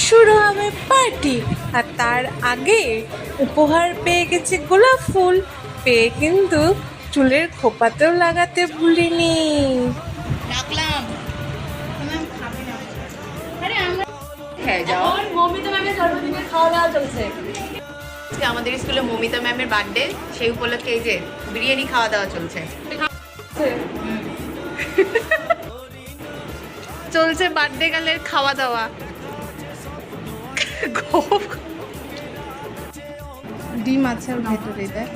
শুরু হবে পার্টি। আর তার আগে উপহার পেয়ে গেছি গোলাপ ফুল, পেয়ে কিন্তু চুলের খোপাতেও লাগাতে ভুলিনি। রাখলাম খাবে না। আরে আমরা খেয়ে যাও। মমিতা ম্যামের জন্মদিনের খাওয়া দাওয়া চলছে। আজকে আমাদের স্কুলে মমিতা ম্যামের বার্থডে, সেই উপলক্ষে এই যে বিরিয়ানি খাওয়া দাওয়া চলছে। চলছে বার্থডে গালের খাওয়া দাওয়া। ডিম আছে ওর ভেতরে, দেখ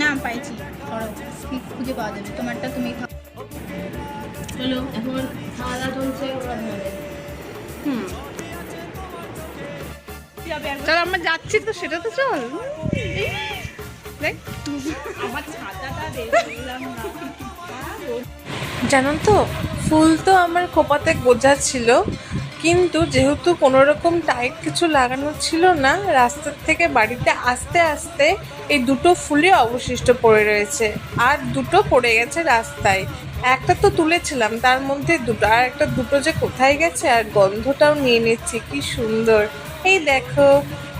না পাইছি, ধরো কি খুঁজে পাওয়া যাবে, তোমারটা তুমি খাও। চলো এখন খাওয়া দাওয়া চলছে। চল আমরা যাচ্ছি তো, সেটা তো চল। দেখ আমার ছাতাটা দেখলাম না। জানো তো, ফুল তো আমার খোপাতে গোজা ছিল, কিন্তু যেহেতু কোনো রকম টাইট কিছু লাগানো ছিল না, রাস্তার থেকে বাড়িতে আসতে আসতে এই দুটো ফুলই অবশিষ্ট পড়ে রয়েছে, আর দুটো পড়ে গেছে রাস্তায়। একটা তো তুলেছিলাম, তার মধ্যে দুটো, আর একটা দুটো যে কোথায় গেছে। আর গন্ধটাও নিয়ে নিচ্ছি, কি সুন্দর, এই দেখো।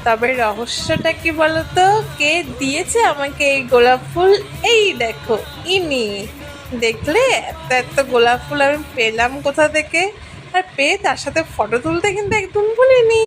তবে রহস্যটা কি বলতো, কে দিয়েছে আমাকে এই গোলাপ ফুল? এই দেখো, ইনি। দেখলে এত এত গোলাপ ফুল আমি পেলাম কোথা থেকে, আর পেয়ে তার সাথে ফটো তুলতে কিন্তু একদম ভুলিনি।